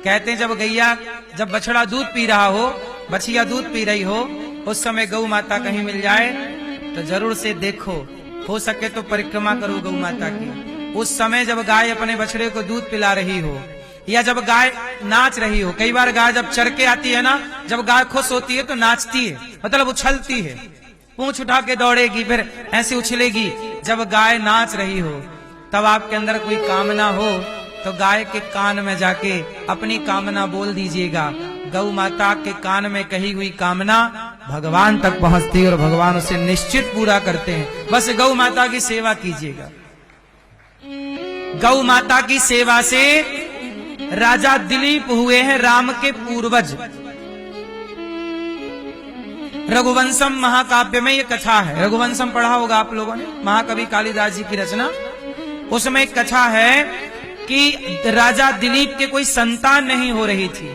कहते हैं जब बछड़ा दूध पी रहा हो, बछिया दूध पी रही हो, उस समय गौ माता कहीं मिल जाए तो जरूर से देखो, हो सके तो परिक्रमा करो गौ माता की। उस समय जब गाय अपने बछड़े को दूध पिला रही हो, या जब गाय नाच रही हो, कई बार गाय जब चर के आती है ना, जब गाय खुश होती है तो नाचती है, मतलब उछलती है, पूंछ उठा के दौड़ेगी, फिर ऐसे उछलेगी। जब गाय नाच रही हो, तब आपके अंदर कोई कामना हो तो गाय के कान में जाके अपनी कामना बोल दीजिएगा। गौ माता के कान में कही हुई कामना भगवान तक पहुंचती है और भगवान उसे निश्चित पूरा करते हैं। बस गौ माता की सेवा कीजिएगा। गौ माता की सेवा से राजा दिलीप हुए हैं राम के पूर्वज। रघुवंशम महाकाव्य में ये कथा है। रघुवंशम पढ़ा होगा आप लोगों ने, महाकवि कालिदास जी की रचना। उसमें एक कथा है कि राजा दिलीप के कोई संतान नहीं हो रही थी।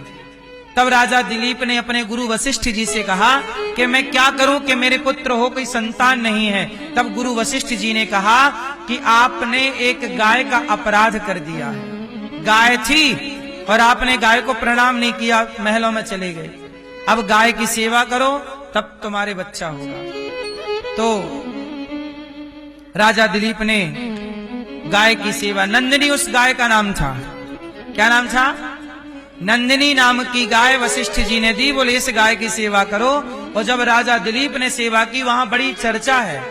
तब राजा दिलीप ने अपने गुरु वशिष्ठ जी से कहा कि मैं क्या करूं कि मेरे पुत्र हो, कोई संतान नहीं है। तब गुरु वशिष्ठ जी ने कहा कि आपने एक गाय का अपराध कर दिया है। गाय थी और आपने गाय को प्रणाम नहीं किया, महलों में चले गए। अब गाय की सेवा करो तब तुम्हारे बच्चा होगा। तो राजा दिलीप ने गाय की सेवा, नंदिनी उस गाय का नाम था। क्या नाम था? नंदिनी नाम की गाय वशिष्ठ जी ने दी। बोले इस गाय की सेवा करो। और जब राजा दिलीप ने सेवा की, वहां बड़ी चर्चा है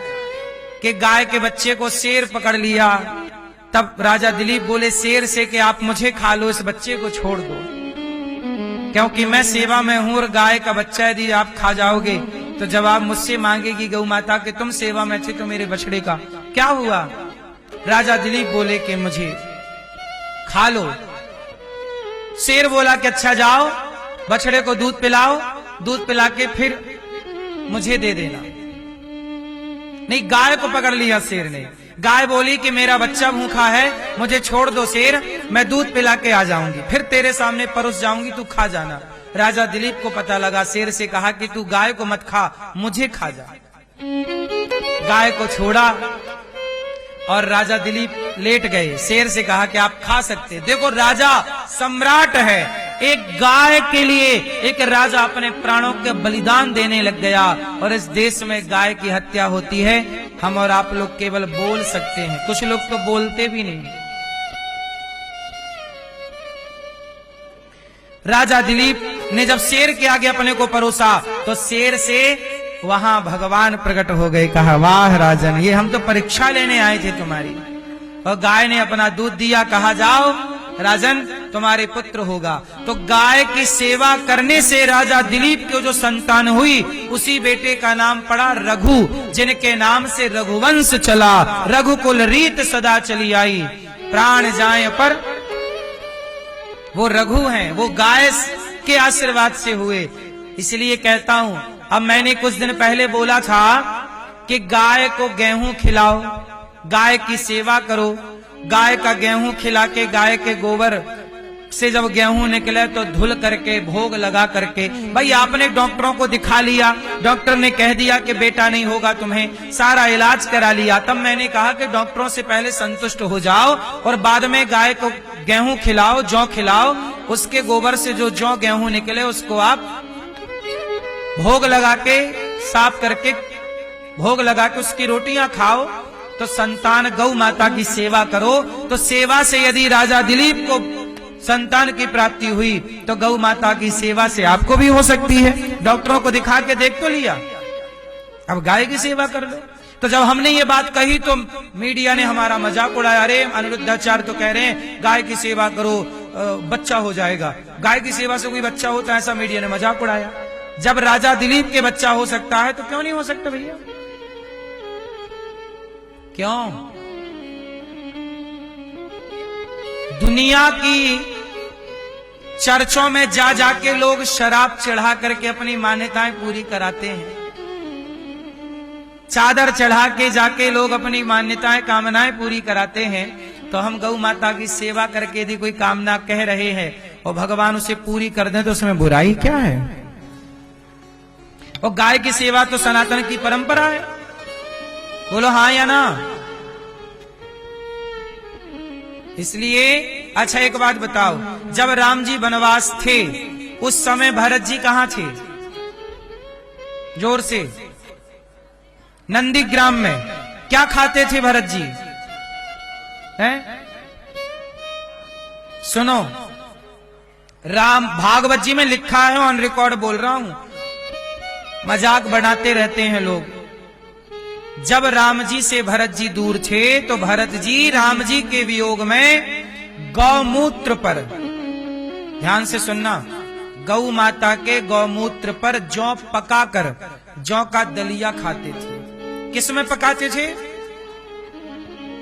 कि गाय के बच्चे को शेर पकड़ लिया। तब राजा दिलीप बोले शेर से कि आप मुझे खा लो, इस बच्चे को छोड़ दो, क्योंकि मैं सेवा में हूं और गाय का बच्चा यदि आप खा जाओगे तो जवाब मुझसे मांगेगी गौ माता कि तुम सेवा में थे तो मेरे बछड़े का क्या हुआ। राजा दिलीप बोले कि मुझे खा लो। शेर बोला कि अच्छा जाओ, बछड़े को दूध पिलाओ, दूध पिला के फिर मुझे दे देना। नहीं, गाय को पकड़ लिया शेर ने। गाय बोली कि मेरा बच्चा भूखा है, मुझे छोड़ दो शेर, मैं दूध पिला के आ जाऊंगी, फिर तेरे सामने परोस जाऊंगी, तू खा जाना। राजा दिलीप को पता लगा, शेर से कहा कि तू गाय को मत खा, मुझे खा जा। गाय को छोड़ा और राजा दिलीप लेट गए। शेर से कहा कि आप खा सकते। देखो राजा सम्राट है, एक गाय के लिए एक राजा अपने प्राणों के बलिदान देने लग गया। और इस देश में गाय की हत्या होती है, हम और आप लोग केवल बोल सकते हैं, कुछ लोग तो बोलते भी नहीं। राजा दिलीप ने जब शेर के आगे अपने को परोसा तो शेर से वहां भगवान प्रकट हो गए। कहा वाह राजन, ये हम तो परीक्षा लेने आए थे तुम्हारी। और गाय ने अपना दूध दिया, कहा जाओ राजन तुम्हारे पुत्र होगा। तो गाय की सेवा करने से राजा दिलीप की जो संतान हुई, उसी बेटे का नाम पड़ा रघु, जिनके नाम से रघुवंश चला। रघुकुल रीत सदा चली आई, प्राण जाए पर वो रघु हैं, वो गाय के आशीर्वाद से हुए। इसलिए कहता हूं, अब मैंने कुछ दिन पहले बोला था कि गाय को गेहूं खिलाओ, गाय की सेवा करो। गाय का गेहूं खिला के, गाय के गोबर से जब गेहूं निकले तो धुल करके, भोग लगा करके, भाई आपने डॉक्टरों को दिखा लिया, डॉक्टर ने कह दिया कि बेटा नहीं होगा तुम्हें, सारा इलाज करा लिया। तब मैंने कहा कि डॉक्टरों से पहले संतुष्ट हो जाओ और बाद में गाय को गेहूं खिलाओ, जौ खिलाओ। उसके गोबर से जो जौ गेहूं निकले उसको आप भोग लगा के, साफ करके भोग लगा के उसकी रोटियां खाओ। तो संतान गौ माता की सेवा करो। तो सेवा से यदि राजा दिलीप को संतान की प्राप्ति हुई तो गौ माता की सेवा से आपको भी हो सकती है। डॉक्टरों को दिखा के देख तो लिया, अब गाय की सेवा कर लो। तो जब हमने ये बात कही तो मीडिया ने हमारा मजाक उड़ाया। अरे अनिरुद्धाचार्य तो कह रहे हैं गाय की सेवा करो, बच्चा हो जाएगा। गाय की सेवा से कोई बच्चा होता है, ऐसा मीडिया ने मजाक उड़ाया। जब राजा दिलीप के बच्चा हो सकता है तो क्यों नहीं हो सकता भैया? क्यों? दुनिया की चर्चों में जा जाके लोग शराब चढ़ा करके अपनी मान्यताएं पूरी कराते हैं। चादर चढ़ा के जाके लोग अपनी मान्यताएं, कामनाएं पूरी कराते हैं। तो हम गौ माता की सेवा करके यदि कोई कामना कह रहे हैं और भगवान उसे पूरी कर दे तो उसमें बुराई क्या है? और गाय की सेवा तो सनातन की परंपरा है। बोलो हाँ या ना? इसलिए अच्छा एक बात बताओ, जब राम जी वनवास थे उस समय भरत जी कहां थे? जोर से। नंदीग्राम में। क्या खाते थे भरत जी? हैं? सुनो, राम भागवत जी में लिखा है, ऑन रिकॉर्ड बोल रहा हूं, मजाक बनाते रहते हैं लोग। जब राम जी से भरत जी दूर थे तो भरत जी राम जी के वियोग में गौमूत्र पर, ध्यान से सुनना, गौ माता के गौमूत्र पर जौ पकाकर जौ का दलिया खाते थे। किस में पकाते थे?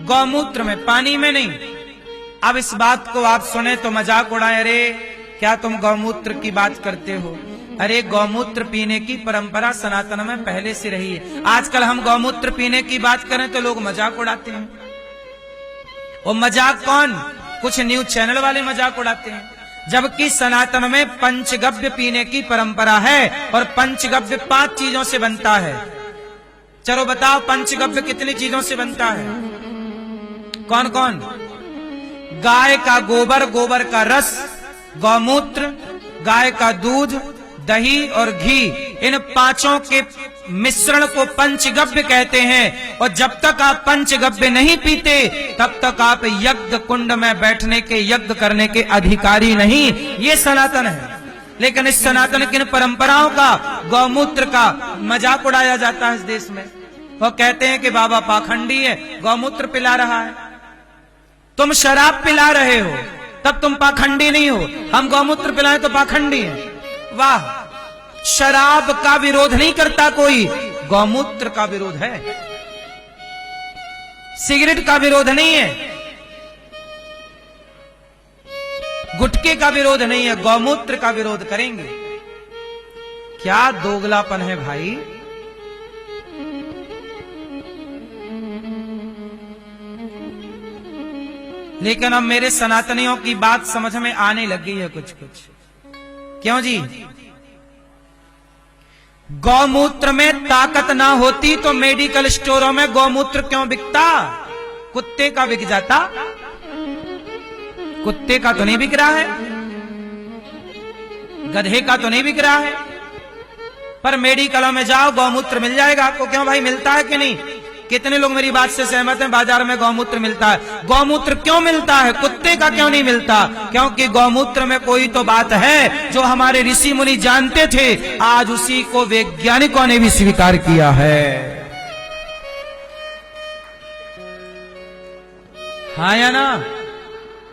गौमूत्र में, पानी में नहीं। अब इस बात को आप सुने तो मजाक उड़ाए, अरे क्या तुम गौमूत्र की बात करते हो? अरे गौमूत्र पीने की परंपरा सनातन में पहले से रही है। आजकल हम गौमूत्र पीने की बात करें तो लोग मजाक उड़ाते हैं। वो मजाक कौन? कुछ न्यूज चैनल वाले मजाक उड़ाते हैं, जबकि सनातन में पंचगव्य पीने की परंपरा है और पंचगव्य 5 चीजों से बनता है। चलो बताओ, पंचगव्य कितनी चीजों से बनता है? कौन कौन? गाय का गोबर, गोबर का रस, गौमूत्र, गाय का दूध, दही और घी, इन 5 के मिश्रण को पंचगव्य कहते हैं। और जब तक आप पंचगव्य नहीं पीते तब तक आप यज्ञ कुंड में बैठने के, यज्ञ करने के अधिकारी नहीं। ये सनातन है। लेकिन इस सनातन की परंपराओं का, गौमूत्र का मजाक उड़ाया जाता है इस देश में। वो कहते हैं कि बाबा पाखंडी है, गौमूत्र पिला रहा है। तुम शराब पिला रहे हो तब तुम पाखंडी नहीं हो, हम गौमूत्र पिलाएं तो पाखंडी हैं। वाह, शराब का विरोध नहीं करता कोई, गौमूत्र का विरोध है। सिगरेट का विरोध नहीं है, गुटखे का विरोध नहीं है, गौमूत्र का विरोध करेंगे। क्या दोगलापन है भाई। लेकिन अब मेरे सनातनियों की बात समझ में आने लगी है कुछ कुछ। क्यों जी? गौमूत्र में ताकत ना होती तो मेडिकल स्टोरों में गौमूत्र क्यों बिकता? कुत्ते का बिक जाता। कुत्ते का तो नहीं बिक रहा है, गधे का तो नहीं बिक रहा है, पर मेडिकलों में जाओ गौमूत्र मिल जाएगा आपको। क्यों भाई, मिलता है कि नहीं? कितने लोग मेरी बात से सहमत हैं? बाजार में गौमूत्र मिलता है। गौमूत्र क्यों मिलता है, कुत्ते का क्यों नहीं मिलता? क्योंकि गौमूत्र में कोई तो बात है जो हमारे ऋषि मुनि जानते थे, आज उसी को वैज्ञानिकों ने भी स्वीकार किया है। हाँ या ना?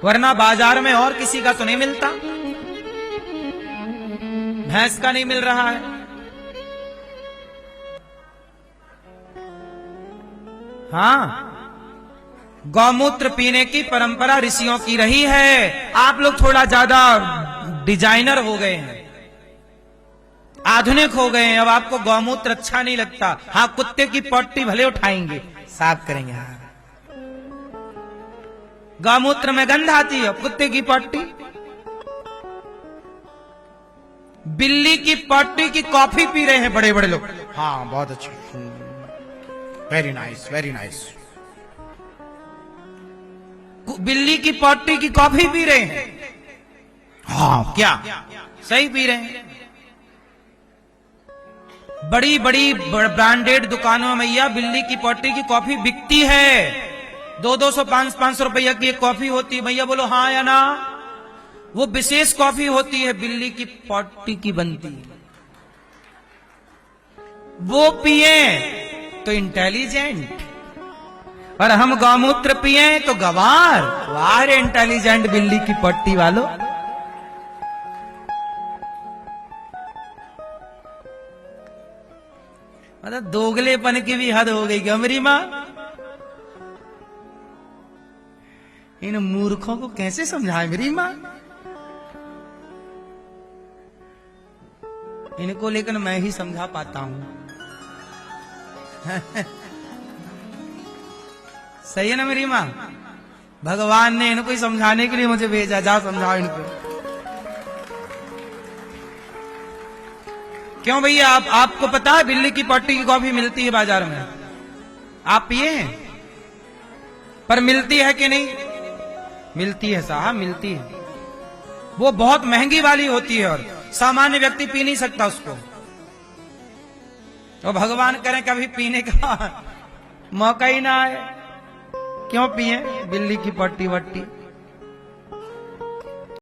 वरना बाजार में और किसी का तो नहीं मिलता, भैंस का नहीं मिल रहा है। हाँ, गौमूत्र पीने की परंपरा ऋषियों की रही है। आप लोग थोड़ा ज्यादा डिजाइनर हो गए हैं, आधुनिक हो गए हैं। अब आपको गौमूत्र अच्छा नहीं लगता। हाँ, कुत्ते की पट्टी भले उठाएंगे, साफ करेंगे। हाँ, गौमूत्र में गंध आती है, कुत्ते की पट्टी। बिल्ली की पट्टी की कॉफी पी रहे हैं बड़े बड़े लोग। हाँ, बहुत अच्छी, वेरी नाइस, वेरी नाइस। बिल्ली की पट्टी की कॉफी पी रहे हैं। हाँ, क्या सही पी रहे हैं। बड़ी बड़ी ब्रांडेड दुकानों में भैया बिल्ली की पट्टी की कॉफी बिकती है। 200 500 रुपया की एक कॉफी होती है। भैया बोलो हाँ या ना? वो विशेष कॉफी होती है, बिल्ली की पट्टी की बनती है। वो पिए तो इंटेलिजेंट, और हम गौमूत्र पिए तो गवार। वाह रे इंटेलिजेंट बिल्ली की पट्टी वालों। मतलब दोगलेपन की भी हद हो गई क्या मेरी मां? इन मूर्खों को कैसे समझाए मेरी मां? इनको लेकिन मैं ही समझा पाता हूं। सही है ना मेरी मां? भगवान ने इनको ही समझाने के लिए मुझे भेजा, जाओ समझाओ इनको। क्यों भैया, आपको पता है बिल्ली की पट्टी की कॉफी मिलती है बाजार में? आप पिए हैं? पर मिलती है कि नहीं? मिलती है साहब, मिलती है। वो बहुत महंगी वाली होती है और सामान्य व्यक्ति पी नहीं सकता उसको। तो भगवान करें कभी पीने का मौका ही ना आए, क्यों पिए बिल्ली की पट्टी वट्टी।